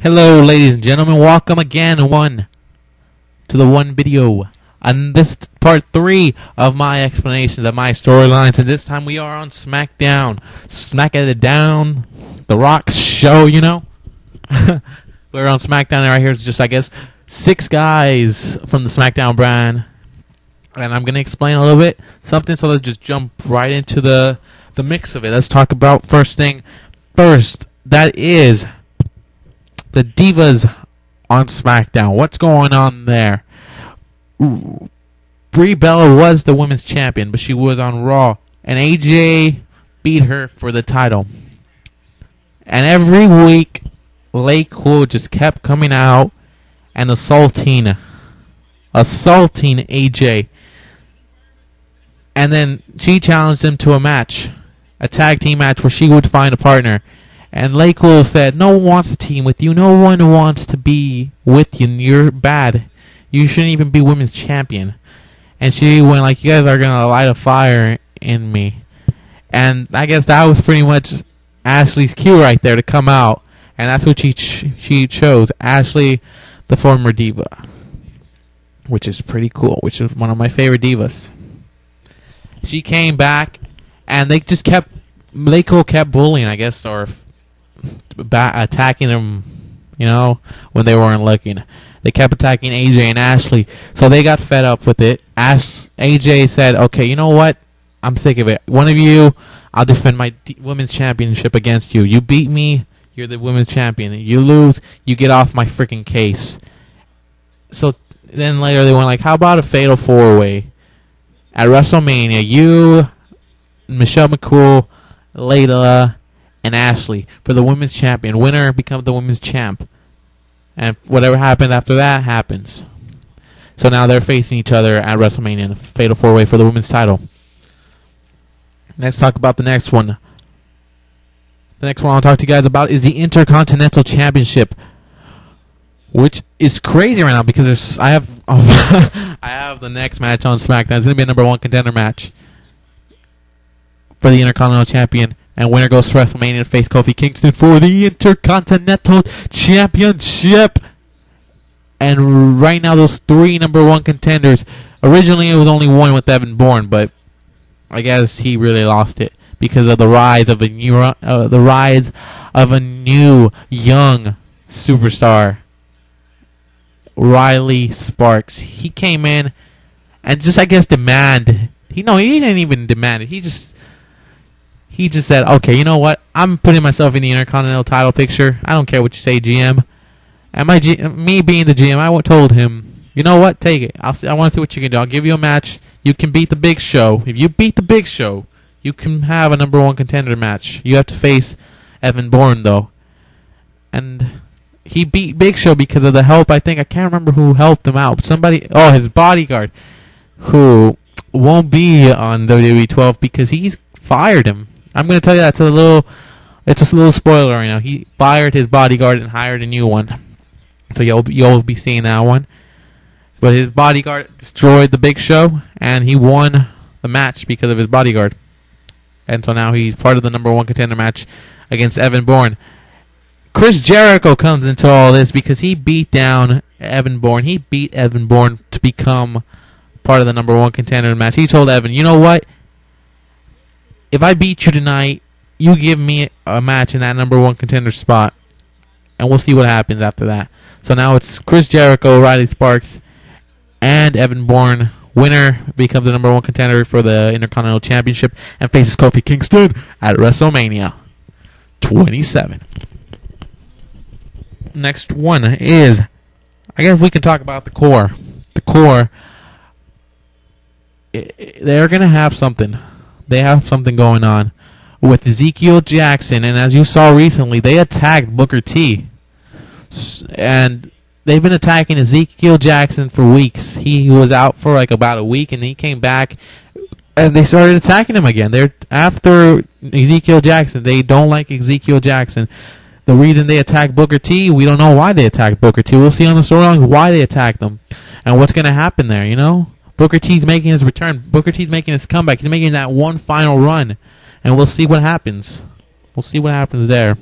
Hello, ladies and gentlemen. Welcome again to the one video. And this is part 3 of my explanations of my storylines. And this time we are on Smackdown. Smack it down. The Rock's show, you know. We're on Smackdown right here. It's just, I guess, 6 guys from the Smackdown brand. And I'm going to explain a little bit something. So let's just jump right into the mix of it. Let's talk about first thing first. That is the Divas on Smackdown. What's going on there? Brie Bella was the women's champion, but she was on Raw. And AJ beat her for the title. And every week, Lay Cool just kept coming out and assaulting AJ. And then she challenged him to a match. A tag team match where she would find a partner. And Lay Cool said, no one wants to team with you. No one wants to be with you. You're bad. You shouldn't even be women's champion. And she went like, you guys are going to light a fire in me. And I guess that was pretty much Ashley's cue right there to come out. And that's what she chose. Ashley, the former diva. Which is pretty cool. Which is one of my favorite divas. She came back. And they just Lay Cool kept bullying, I guess, or attacking them, you know, when they weren't looking. They kept attacking AJ and Ashley, so they got fed up with it. AJ said, okay, you know what? I'm sick of it. One of you, I'll defend my women's championship against you. You beat me, you're the women's champion. You lose, you get off my freaking case. So then later they went like, how about a fatal 4-way? At WrestleMania, you, Michelle McCool, Layla, and Ashley for the women's champion. Winner becomes the women's champ. And whatever happened after that happens. So now they're facing each other at WrestleMania in a fatal 4-way for the women's title. Let's talk about the next one. The next one I'll talk to you guys about is the Intercontinental Championship, which is crazy right now because I have I have the next match on SmackDown. It's going to be a number 1 contender match for the Intercontinental Champion. And winner goes to WrestleMania to face Kofi Kingston for the Intercontinental Championship. And right now, those 3 number 1 contenders. Originally, it was only one with Evan Bourne, but I guess he really lost it because of the rise of a new young superstar, Riley Sparks. He came in and just, I guess, demanded. He didn't even demand it. He just said, okay, you know what? I'm putting myself in the Intercontinental title picture. I don't care what you say, GM. And me being the GM, I told him, you know what? Take it. I want to see what you can do. I'll give you a match. You can beat the Big Show. If you beat the Big Show, you can have a number 1 contender match. You have to face Evan Bourne, though. And he beat Big Show because of the help. I can't remember who helped him out. His bodyguard, who won't be on WWE 12 because he's fired him. I'm going to tell you it's a little spoiler right now. He fired his bodyguard and hired a new one. So you'll be seeing that one. But his bodyguard destroyed the Big Show, and he won the match because of his bodyguard. And so now he's part of the number 1 contender match against Evan Bourne. Chris Jericho comes into all this because he beat down Evan Bourne. He beat Evan Bourne to become part of the number 1 contender match. He told Evan, you know what? If I beat you tonight, you give me a match in that number 1 contender spot. And we'll see what happens after that. So now it's Chris Jericho, Riley Sparks, and Evan Bourne. Winner becomes the number 1 contender for the Intercontinental Championship and faces Kofi Kingston at WrestleMania 27. Next one is, I guess we can talk about the core. The core, they're going to have something. They have something going on with Ezekiel Jackson, and as you saw recently, they attacked Booker T. And they've been attacking Ezekiel Jackson for weeks. He was out for like about a week, and he came back, and they started attacking him again. They're after Ezekiel Jackson. They don't like Ezekiel Jackson. The reason they attacked Booker T, we don't know why they attacked Booker T. We'll see on the storyline why they attacked them and what's going to happen there, you know? Booker T's making his return. Booker T's making his comeback. He's making that one final run. And we'll see what happens. We'll see what happens there.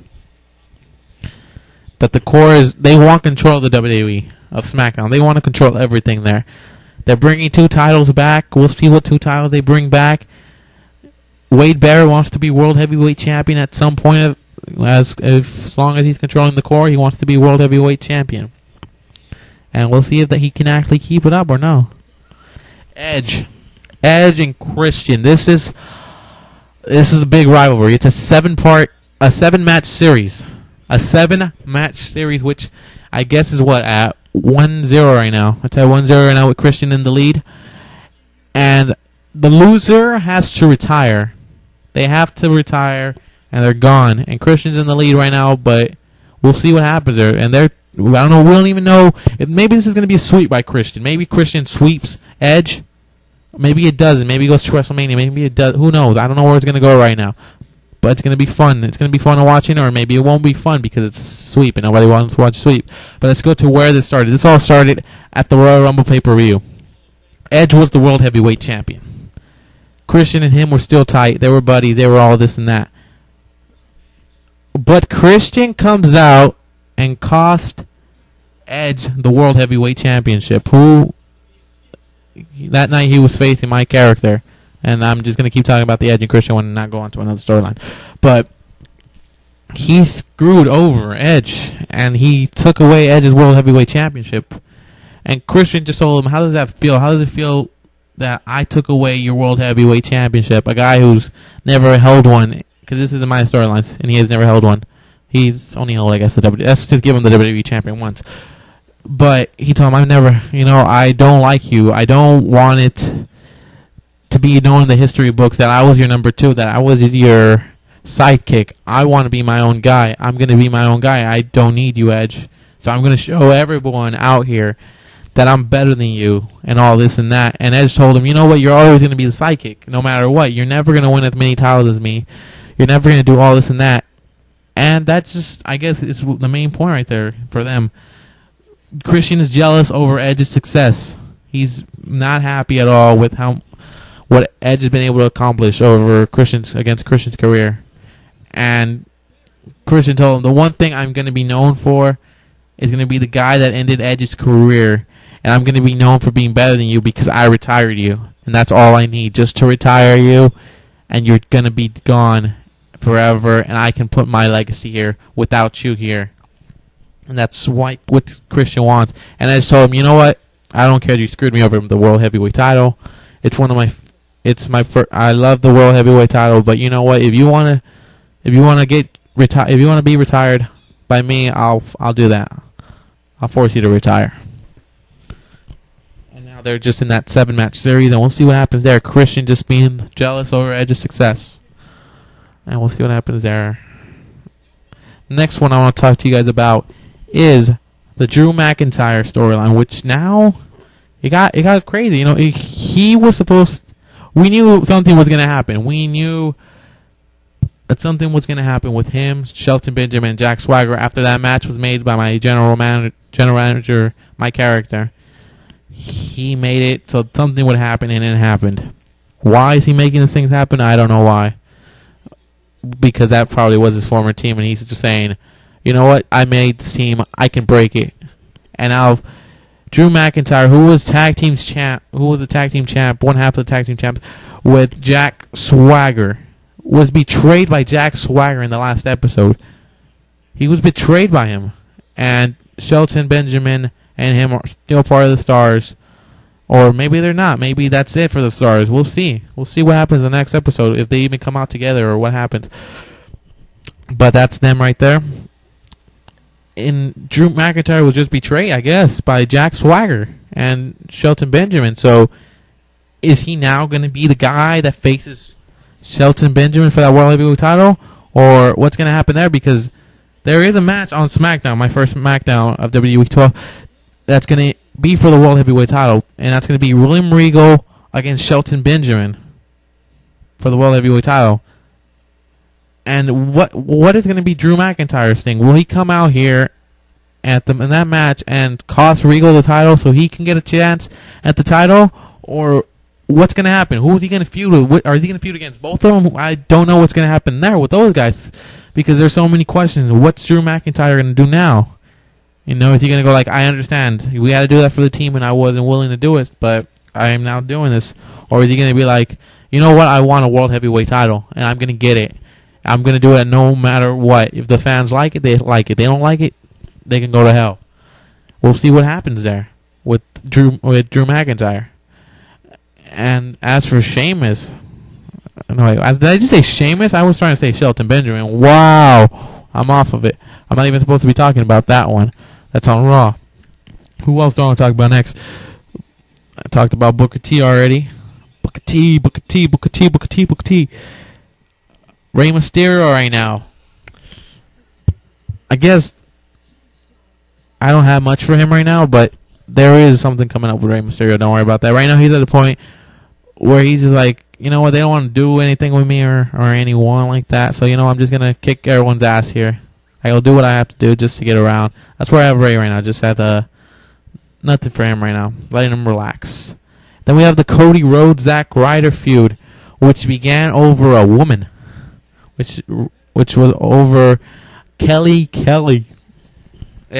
But the core is, they want control of the WWE, of SmackDown. They want to control everything there. They're bringing 2 titles back. We'll see what 2 titles they bring back. Wade Barrett wants to be World Heavyweight Champion at some point, as long as he's controlling the core. He wants to be World Heavyweight Champion. And we'll see if he can actually keep it up or no. Edge and Christian. This is a big rivalry. It's a 7-match series. A 7-match series, which I guess is what, at 1-0 right now. It's at 1-0 right now with Christian in the lead. And the loser has to retire. They have to retire, and they're gone. And Christian's in the lead right now, but we'll see what happens there. And I don't know, we don't even know. Maybe this is going to be a sweep by Christian. Maybe Christian sweeps Edge. Maybe it doesn't. Maybe it goes to WrestleMania. Maybe it does. Who knows? I don't know where it's going to go right now. But it's going to be fun. It's going to be fun to watching, or maybe it won't be fun because it's a sweep and nobody wants to watch sweep. But let's go to where this started. This all started at the Royal Rumble pay-per-view. Edge was the World Heavyweight Champion. Christian and him were still tight. They were buddies. They were all this and that. But Christian comes out and cost Edge the World Heavyweight Championship. That night he was facing my character. And I'm just going to keep talking about the Edge and Christian one and not go on to another storyline. But he screwed over Edge, and he took away Edge's World Heavyweight Championship. And Christian just told him, how does that feel? How does it feel that I took away your World Heavyweight Championship? A guy who's never held one, because this is in my storylines, and he has never held one. He's only held, I guess, the WWE. Let's just give him the WWE Champion once. But he told him, I don't like you. I don't want it to be known in the history books that I was your number 2, that I was your sidekick. I want to be my own guy. I'm going to be my own guy. I don't need you, Edge. So I'm going to show everyone out here that I'm better than you and all this and that. And Edge told him, you know what, you're always going to be the sidekick no matter what. You're never going to win as many titles as me. You're never going to do all this and that. And that's just, I guess, is the main point right there for them. Christian is jealous over Edge's success. He's not happy at all with what Edge has been able to accomplish against Christian's career. And Christian told him, the one thing I'm going to be known for is going to be the guy that ended Edge's career. And I'm going to be known for being better than you because I retired you. And that's all I need, just to retire you. And you're going to be gone forever. And I can put my legacy here without you here. And that's what Christian wants. And Edge told him, you know what? I don't care. You screwed me over with the World Heavyweight title. I love the World Heavyweight title, but you know what? If you want to be retired by me, I'll do that. I'll force you to retire. And now they're just in that 7-match series, and we'll see what happens there. Christian just being jealous over Edge's success, and we'll see what happens there. Next one I want to talk to you guys about is the Drew McIntyre storyline, which now it got crazy. He was supposed. We knew something was going to happen. We knew that something was going to happen with him, Shelton Benjamin, and Jack Swagger after that match was made by my general manager, my character. He made it so something would happen, and it happened. Why is he making these things happen? I don't know why. Because that probably was his former team, and he's just saying, you know what? I made this team. I can break it. And now Drew McIntyre, who was the tag team champ, one half of the tag team champs, with Jack Swagger, was betrayed by Jack Swagger in the last episode. He was betrayed by him. And Shelton Benjamin and him are still part of the Stars. Or maybe they're not. Maybe that's it for the Stars. We'll see. We'll see what happens in the next episode, if they even come out together or what happens. But that's them right there. And Drew McIntyre was just betrayed, I guess, by Jack Swagger and Shelton Benjamin. So is he now going to be the guy that faces Shelton Benjamin for that World Heavyweight title? Or what's going to happen there? Because there is a match on Smackdown, my first Smackdown of WWE Week 12, that's going to be for the World Heavyweight title. And that's going to be William Regal against Shelton Benjamin for the World Heavyweight title. And what is going to be Drew McIntyre's thing? Will he come out here in that match and cost Regal the title so he can get a chance at the title? Or what's going to happen? Who is he going to feud with? Are he going to feud against both of them? I don't know what's going to happen there with those guys because there's so many questions. What's Drew McIntyre going to do now? You know, is he going to go like, I understand. We had to do that for the team and I wasn't willing to do it, but I am now doing this. Or is he going to be like, you know what? I want a world heavyweight title and I'm going to get it. I'm going to do it no matter what. If the fans like it, they like it. They don't like it, they can go to hell. We'll see what happens there with Drew McIntyre. And as for Sheamus, no, did I just say Sheamus? I was trying to say Shelton Benjamin. Wow, I'm off of it. I'm not even supposed to be talking about that one. That's on Raw. Who else do I want to talk about next? I talked about Booker T already. Booker T. Rey Mysterio right now. I guess I don't have much for him right now, but there is something coming up with Rey Mysterio. Don't worry about that. Right now he's at the point where he's just like, you know what, they don't want to do anything with me or anyone like that. So, you know, I'm just going to kick everyone's ass here. I'll do what I have to do just to get around. That's where I have Rey right now. Just have nothing for him right now. Letting him relax. Then we have the Cody Rhodes Zack Ryder feud, which began over a woman. Which was over Kelly. It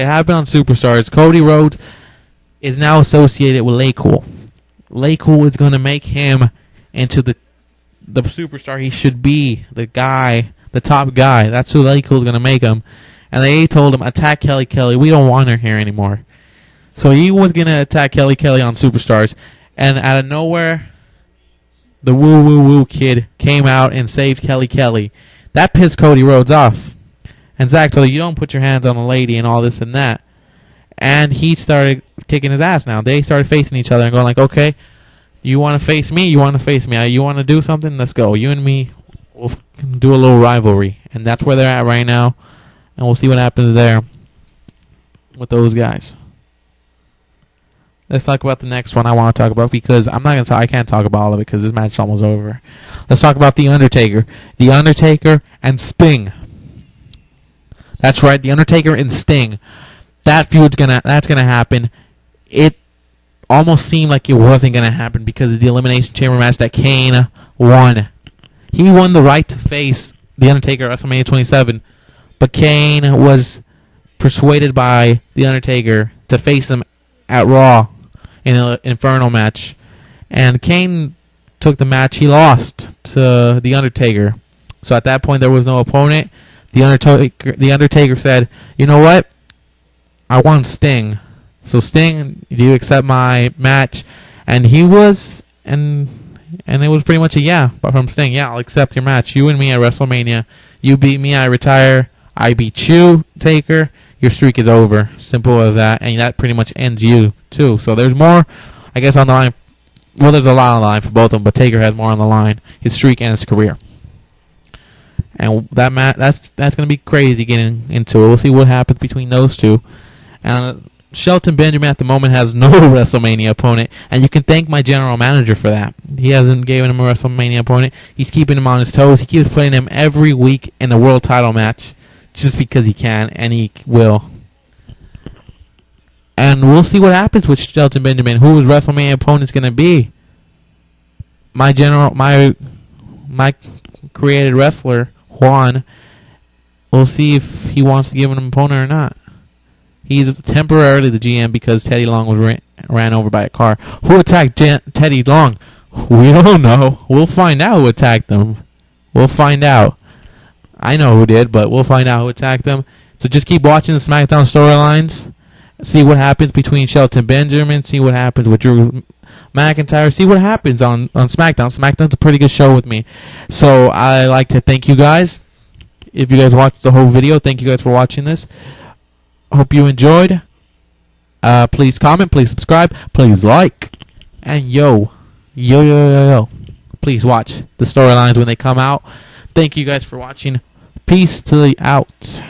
happened on Superstars. Cody Rhodes is now associated with LayCool. LayCool is going to make him into the superstar he should be. The guy, the top guy. That's who LayCool is going to make him. And they told him, attack Kelly. We don't want her here anymore. So he was going to attack Kelly on Superstars. And out of nowhere, the woo kid came out and saved Kelly. That pissed Cody Rhodes off. And Zack told him, you don't put your hands on a lady and all this and that. And he started kicking his ass now. They started facing each other and going like, okay, you want to face me? You want to face me? You want to do something? Let's go. You and me, we'll do a little rivalry. And that's where they're at right now. And we'll see what happens there with those guys. Let's talk about the next one I want to talk about because I can't talk about all of it because this match is almost over. Let's talk about The Undertaker. The Undertaker and Sting. That's right, The Undertaker and Sting. That's gonna happen. It almost seemed like it wasn't gonna happen because of the Elimination Chamber match that Kane won. He won the right to face The Undertaker at WrestleMania 27, but Kane was persuaded by The Undertaker to face him at Raw in an Inferno match. And Kane took the match. He lost to The Undertaker. So at that point, there was no opponent. The Undertaker said, you know what? I want Sting. So Sting, do you accept my match? And he was, and it was pretty much a yeah from Sting. Yeah, I'll accept your match. You and me at WrestleMania. You beat me, I retire. I beat you, Taker. Your streak is over. Simple as that. And that pretty much ends you, too. So there's more, I guess, on the line. Well, there's a lot on the line for both of them, but Taker has more on the line. His streak and his career. And that's going to be crazy getting into it. We'll see what happens between those two. And Shelton Benjamin at the moment has no WrestleMania opponent. And you can thank my general manager for that. He hasn't given him a WrestleMania opponent. He's keeping him on his toes. He keeps putting him every week in a world title match. Just because he can, and he will. And we'll see what happens with Shelton Benjamin. Who his WrestleMania opponent's going to be. My created wrestler, Juan, we'll see if he wants to give him an opponent or not. He's temporarily the GM because Teddy Long was ran over by a car. Who attacked Teddy Long? We don't know. We'll find out who attacked them. We'll find out. I know who did, but we'll find out who attacked them. So just keep watching the SmackDown storylines. See what happens between Shelton Benjamin. See what happens with Drew McIntyre. See what happens on SmackDown. SmackDown's a pretty good show with me. So I like to thank you guys. If you guys watched the whole video, thank you guys for watching this. Hope you enjoyed. Please comment. Please subscribe. Please like. And yo. Please watch the storylines when they come out. Thank you guys for watching. Peace to the out.